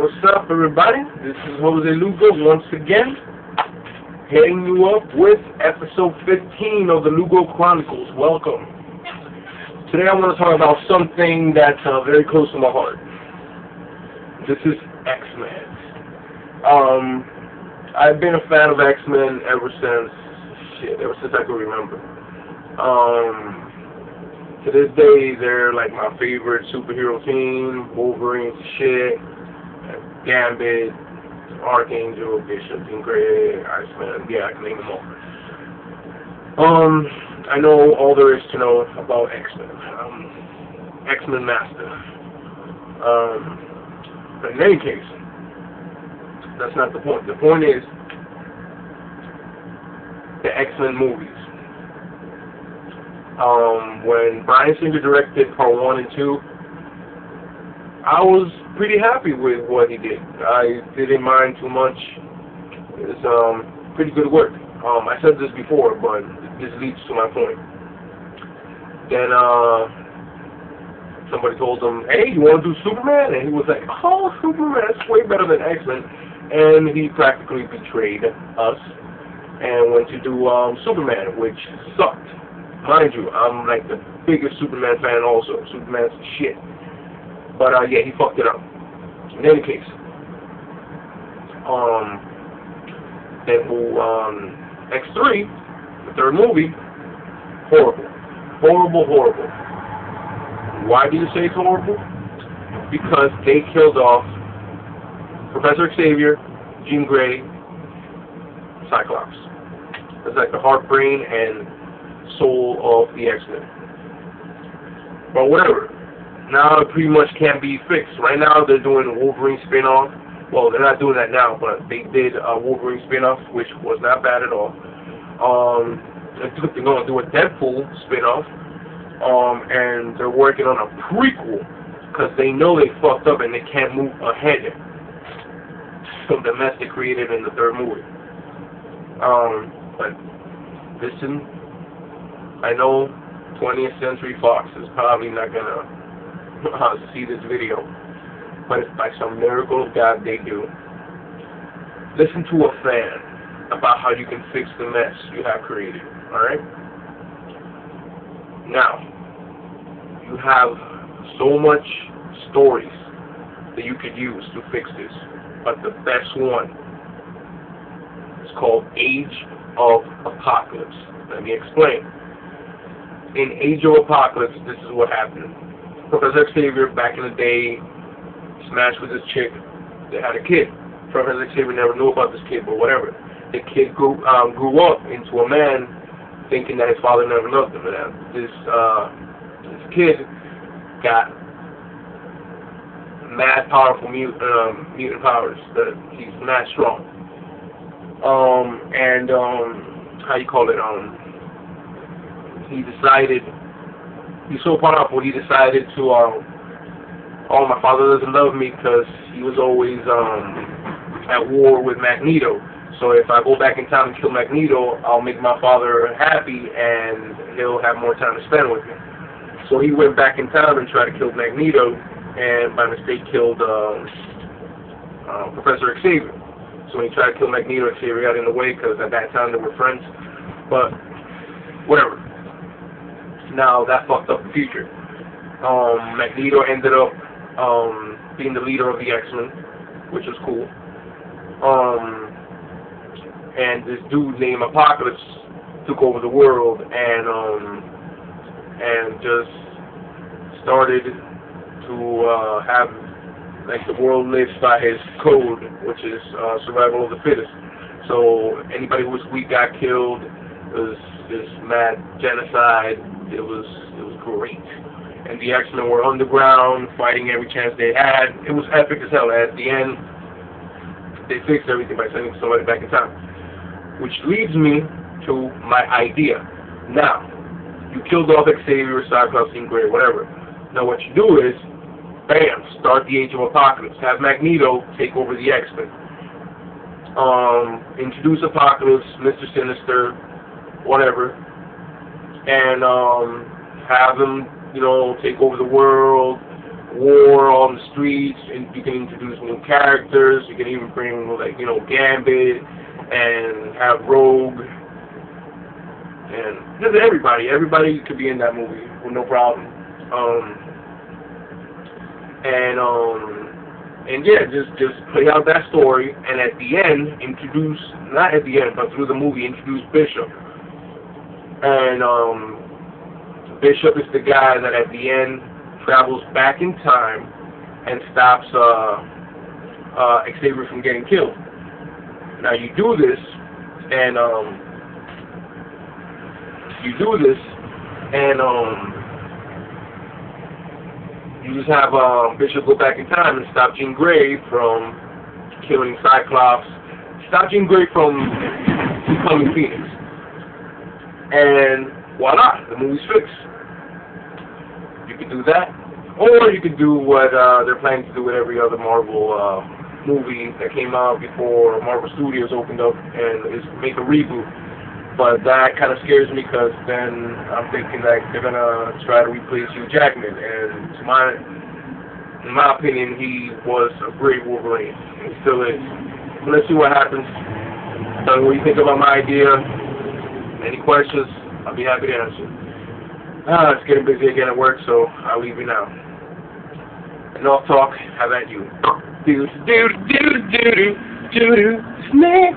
What's up, everybody? This is Jose Lugo once again, hitting you up with episode 15 of the Lugo Chronicles. Welcome. Today I want to talk about something that's very close to my heart. This is X-Men. I've been a fan of X-Men ever since I can remember. To this day, they're like my favorite superhero team. Wolverine's shit, Gambit, Archangel, Bishop, Jean Grey, Iceman. Yeah, I can name them all. I know all there is to know about X-Men. X-Men Master. But in any case, that's not the point. The point is the X-Men movies. When Bryan Singer directed Part 1 and 2, I was pretty happy with what he did. I didn't mind too much. It was pretty good work. I said this before, but this leads to my point. Then somebody told him, "Hey, you want to do Superman?" And he was like, "Oh, Superman, that's way better than X-Men." And he practically betrayed us and went to do Superman, which sucked. Mind you, I'm like the biggest Superman fan also. Superman's shit. But yeah, he fucked it up. In any case, then X3, the third movie, horrible. Horrible. Why do you say it's horrible? Because they killed off Professor Xavier, Jean Grey, Cyclops. It's like the heart, brain, and soul of the X-Men. But whatever. Now it pretty much can't be fixed. Right now they're doing a Wolverine spin-off. Well, they're not doing that now, but they did a Wolverine spin-off, which was not bad at all. They're going to do a Deadpool spin-off. And they're working on a prequel because they know they fucked up and they can't move ahead from the mess they created in the third movie. But listen, I know 20th Century Fox is probably not gonna see this video, but if by some miracle of God they do, listen to a fan about how you can fix the mess you have created. Alright? Now, you have so much stories that you could use to fix this, but the best one is called Age of Apocalypse. Let me explain. In Age of Apocalypse, this is what happened. Professor Xavier, back in the day, smashed with this chick. They had a kid. Professor Xavier never knew about this kid, but whatever. The kid grew up into a man thinking that his father never loved him. And this kid got mad powerful mutant powers. He's mad strong. How you call it? He decided, he's so powerful, he decided to, oh, my father doesn't love me because he was always at war with Magneto. So if I go back in time and kill Magneto, I'll make my father happy and he'll have more time to spend with me. So he went back in time and tried to kill Magneto, and by mistake killed Professor Xavier. So when he tried to kill Magneto, Xavier got in the way because at that time they were friends. But whatever. Now that fucked up the future. Magneto ended up being the leader of the X-Men, which was cool. And this dude named Apocalypse took over the world and just started to have, like, the world lives by his code, which is survival of the fittest. So anybody who was weak got killed. It was this mad genocide. It was great. And the X-Men were underground, fighting every chance they had. It was epic as hell. At the end, they fixed everything by sending somebody back in time. Which leads me to my idea. Now, you killed off Xavier, Cyclops, Jean Grey, whatever. Now what you do is, bam, start the Age of Apocalypse. Have Magneto take over the X-Men. Introduce Apocalypse, Mr. Sinister, whatever. And have them, take over the world, war on the streets, and you can introduce new characters. You can even bring, like, you know, Gambit and have Rogue and just everybody could be in that movie with no problem. And yeah, just play out that story, and at the end, not at the end, but through the movie, introduce Bishop. And Bishop is the guy that at the end travels back in time and stops Xavier from getting killed. Now you do this, and you just have Bishop go back in time and stop Jean Grey from killing Cyclops, stop Jean Grey from becoming Phoenix. And voila, the movie's fixed. You could do that, or you could do what they're planning to do with every other Marvel movie that came out before Marvel Studios opened up, and is make a reboot. But that kind of scares me, because then I'm thinking that they're gonna try to replace Hugh Jackman, and in my opinion, he was a great Wolverine. He still is. But let's see what happens. Tell me what you think about my idea. Any questions? I'll be happy to answer. It's getting busy again at work, so I'll leave you now. Enough talk. Have at you. Do snake.